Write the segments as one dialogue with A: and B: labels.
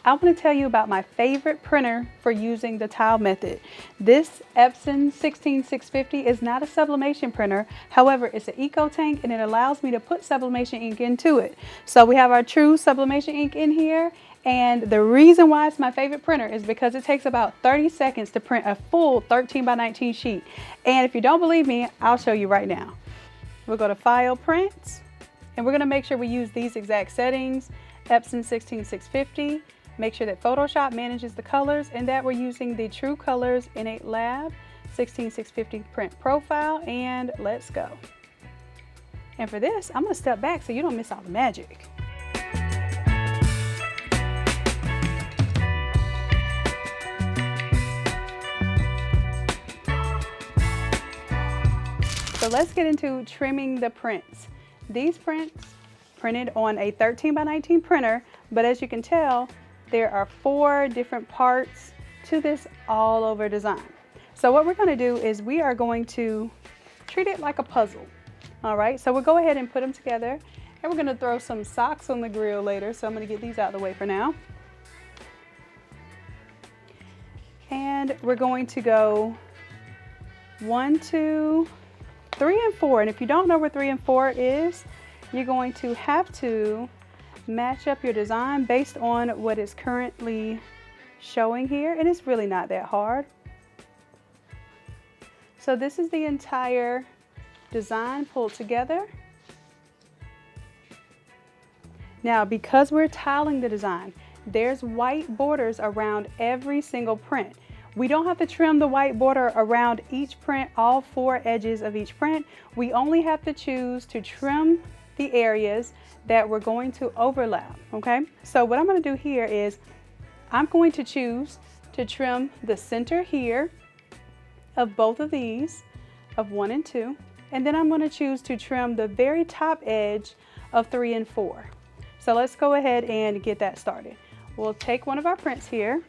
A: I want to tell you about my favorite printer for using the tile method. This Epson 16650 is not a sublimation printer. However, it's an eco tank and it allows me to put sublimation ink into it. So we have our true sublimation ink in here. And the reason why it's my favorite printer is because it takes about 30 seconds to print a full 13 by 19 sheet. And if you don't believe me, I'll show you right now. We'll go to File, Print, and we're going to make sure we use these exact settings. Epson 16650. Make sure that Photoshop manages the colors and that we're using the True Colors Innate Lab 16650 print profile, and let's go. And for this, I'm going to step back so you don't miss all the magic. So let's get into trimming the prints. These prints printed on a 13 by 19 printer, but as you can tell, there are 4 different parts to this all over design. So what we're going to do is we are going to treat it like a puzzle. All right, so we'll go ahead and put them together, and we're going to throw some socks on the grill later. So I'm going to get these out of the way for now. And we're going to go 1, 2, 3, and 4. And if you don't know where 3 and 4 is, you're going to have to match up your design based on what is currently showing here, and it's really not that hard. So this is the entire design pulled together. Now, because we're tiling the design, there's white borders around every single print. We don't have to trim the white border around each print, all 4 edges of each print. We only have to choose to trim the areas that we're going to overlap, okay? So what I'm going to do here is I'm going to choose to trim the center here of both of these, of 1 and 2, and then I'm going to choose to trim the very top edge of 3 and 4. So let's go ahead and get that started. We'll take one of our prints here,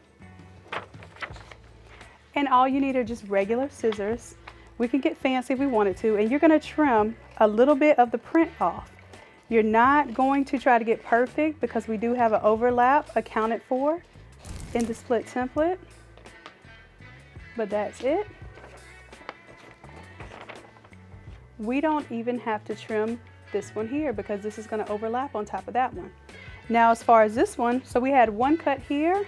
A: and all you need are just regular scissors. We can get fancy if we wanted to, and you're going to trim a little bit of the print off. You're not going to try to get perfect because we do have an overlap accounted for in the split template, but that's it. We don't even have to trim this one here because this is going to overlap on top of that one. Now, as far as this one, so we had 1 cut here.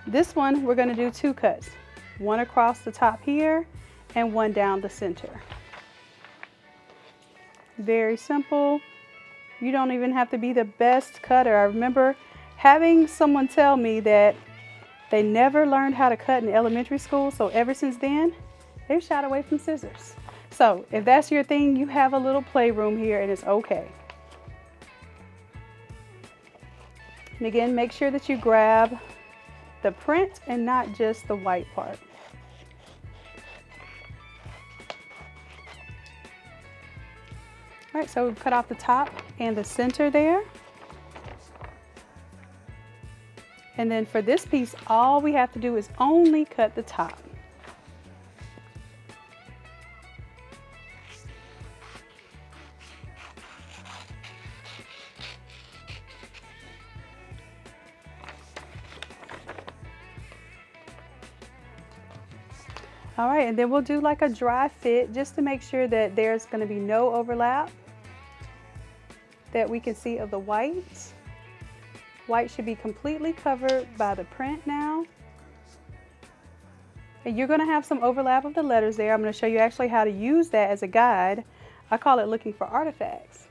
A: This one, we're going to do 2 cuts, 1 across the top here and 1 down the center. Very simple. You don't even have to be the best cutter. I remember having someone tell me that they never learned how to cut in elementary school, so ever since then, they've shied away from scissors. So if that's your thing, you have a little playroom here and it's okay. And again, make sure that you grab the print and not just the white part. All right, so we've cut off the top and the center there. And then for this piece, all we have to do is only cut the top. All right, and then we'll do like a dry fit just to make sure that there's going to be no overlap that we can see of the whites. White should be completely covered by the print now. And you're going to have some overlap of the letters there. I'm going to show you actually how to use that as a guide. I call it looking for artifacts.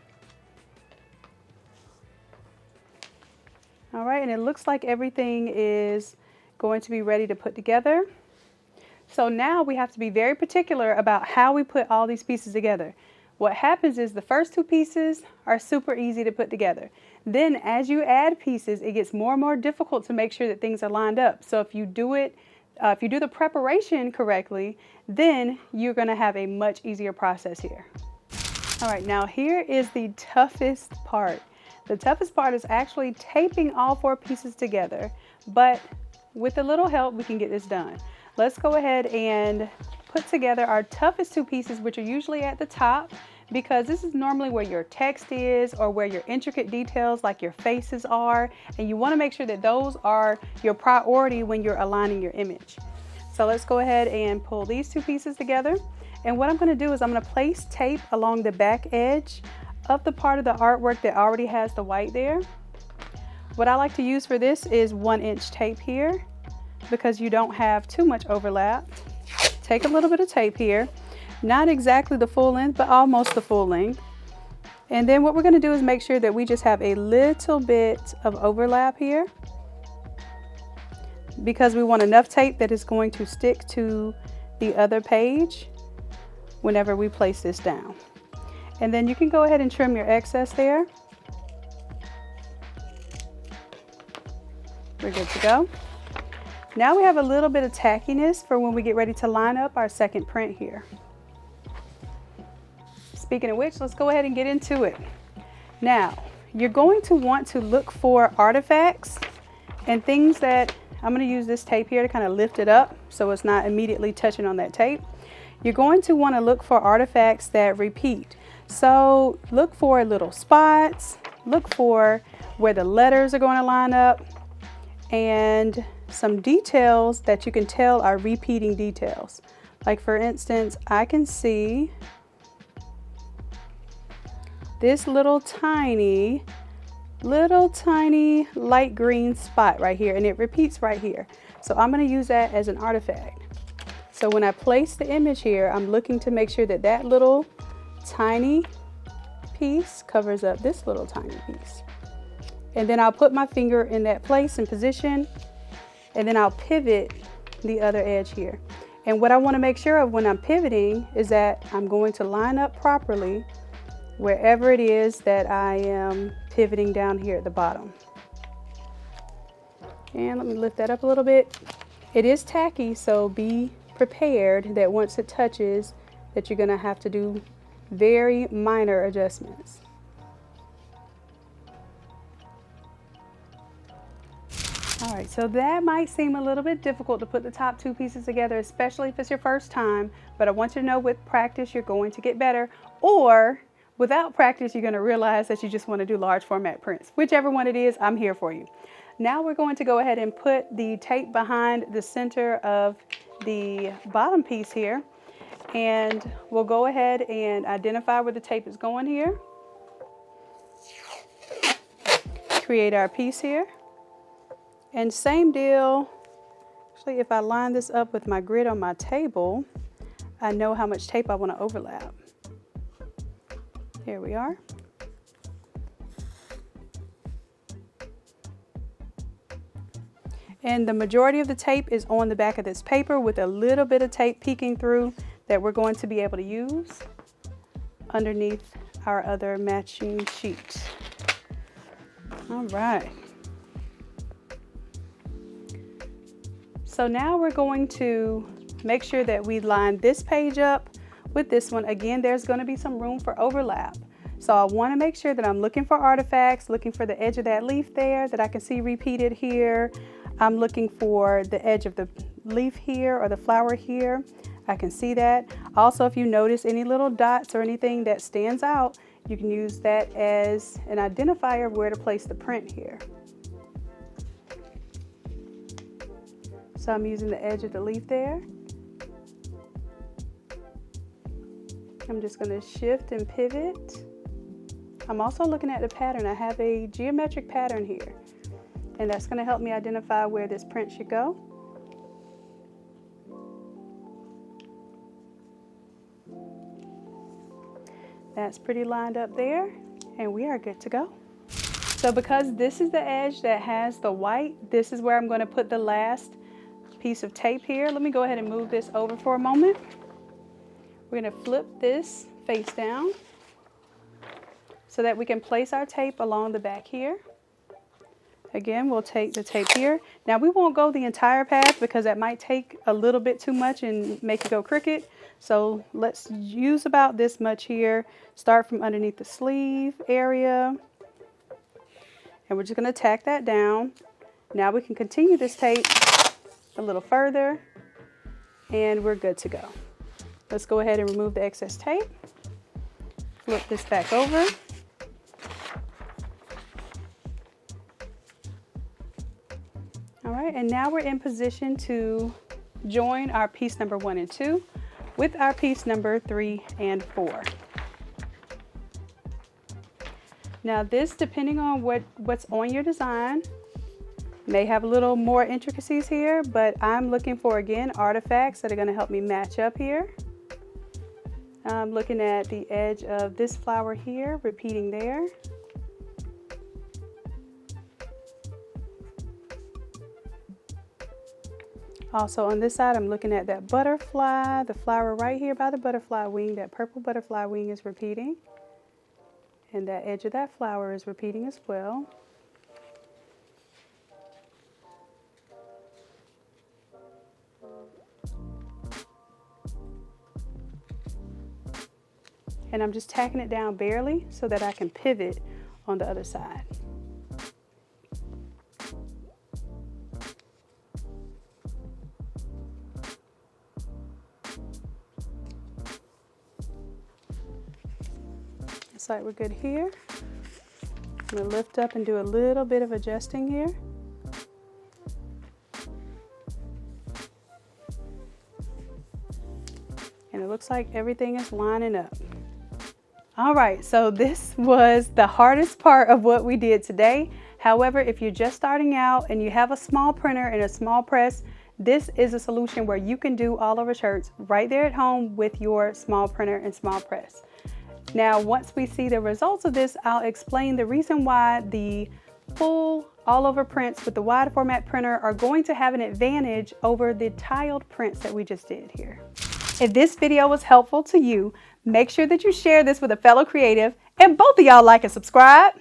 A: All right, and it looks like everything is going to be ready to put together. So now we have to be very particular about how we put all these pieces together. What happens is the first 2 pieces are super easy to put together. Then as you add pieces, it gets more and more difficult to make sure that things are lined up. So if you do it, if you do the preparation correctly, then you're going to have a much easier process here. All right, now here is the toughest part. The toughest part is actually taping all 4 pieces together, but with a little help, we can get this done. Let's go ahead and put together our toughest 2 pieces, which are usually at the top, because this is normally where your text is or where your intricate details like your faces are, and you want to make sure that those are your priority when you're aligning your image. So let's go ahead and pull these two pieces together. And what I'm going to do is I'm going to place tape along the back edge of the part of the artwork that already has the white there. What I like to use for this is 1-inch tape here because you don't have too much overlap. Take a little bit of tape here, not exactly the full length, but almost the full length. And then what we're going to do is make sure that we just have a little bit of overlap here because we want enough tape that is going to stick to the other page whenever we place this down. And then you can go ahead and trim your excess there. We're good to go. Now we have a little bit of tackiness for when we get ready to line up our second print here. Speaking of which, let's go ahead and get into it. Now, you're going to want to look for artifacts and things that, I'm going to use this tape here to kind of lift it up so it's not immediately touching on that tape. You're going to want to look for artifacts that repeat. So look for little spots, look for where the letters are going to line up, and some details that you can tell are repeating details. Like for instance, I can see this little tiny light green spot right here, and it repeats right here. So I'm going to use that as an artifact. So when I place the image here, I'm looking to make sure that that little tiny piece covers up this little tiny piece. And then I'll put my finger in that place and position, and then I'll pivot the other edge here. And what I want to make sure of when I'm pivoting is that I'm going to line up properly wherever it is that I am pivoting down here at the bottom. And let me lift that up a little bit. It is tacky, so be prepared that once it touches that you're going to have to do very minor adjustments. All right, so that might seem a little bit difficult to put the top two pieces together, especially if it's your first time, but I want you to know with practice you're going to get better, or without practice you're going to realize that you just want to do large format prints. Whichever one it is, I'm here for you. Now we're going to go ahead and put the tape behind the center of the bottom piece here, and we'll go ahead and identify where the tape is going here. Create our piece here. And same deal, actually if I line this up with my grid on my table, I know how much tape I want to overlap. Here we are. And the majority of the tape is on the back of this paper with a little bit of tape peeking through that we're going to be able to use underneath our other matching sheet. All right. So now we're going to make sure that we line this page up with this one. Again, there's going to be some room for overlap. So I want to make sure that I'm looking for artifacts, looking for the edge of that leaf there that I can see repeated here. I'm looking for the edge of the leaf here or the flower here. I can see that. Also, if you notice any little dots or anything that stands out, you can use that as an identifier of where to place the print here. So I'm using the edge of the leaf there. I'm just going to shift and pivot. I'm also looking at the pattern. I have a geometric pattern here, and that's going to help me identify where this print should go. That's pretty lined up there, and we are good to go. So because this is the edge that has the white, this is where I'm going to put the last piece of tape here. Let me go ahead and move this over for a moment. We're going to flip this face down so that we can place our tape along the back here. Again, we'll take the tape here. Now we won't go the entire path because that might take a little bit too much and make it go crooked. So let's use about this much here. Start from underneath the sleeve area. And we're just going to tack that down. Now we can continue this tape a little further, and we're good to go. Let's go ahead and remove the excess tape. Flip this back over. All right, and now we're in position to join our piece number 1 and 2 with our piece number 3 and 4. Now this, depending on what's on your design, may have a little more intricacies here, but I'm looking for, again, artifacts that are going to help me match up here. I'm looking at the edge of this flower here, repeating there. Also on this side, I'm looking at that butterfly, the flower right here by the butterfly wing, that purple butterfly wing is repeating. And that edge of that flower is repeating as well. And I'm just tacking it down barely so that I can pivot on the other side. Looks like we're good here. I'm going to lift up and do a little bit of adjusting here. And it looks like everything is lining up. All right, so this was the hardest part of what we did today. However, if you're just starting out and you have a small printer and a small press, this is a solution where you can do all over shirts right there at home with your small printer and small press. Now, once we see the results of this, I'll explain the reason why the full all over prints with the wide format printer are going to have an advantage over the tiled prints that we just did here. If this video was helpful to you, make sure that you share this with a fellow creative, and both of y'all like and subscribe.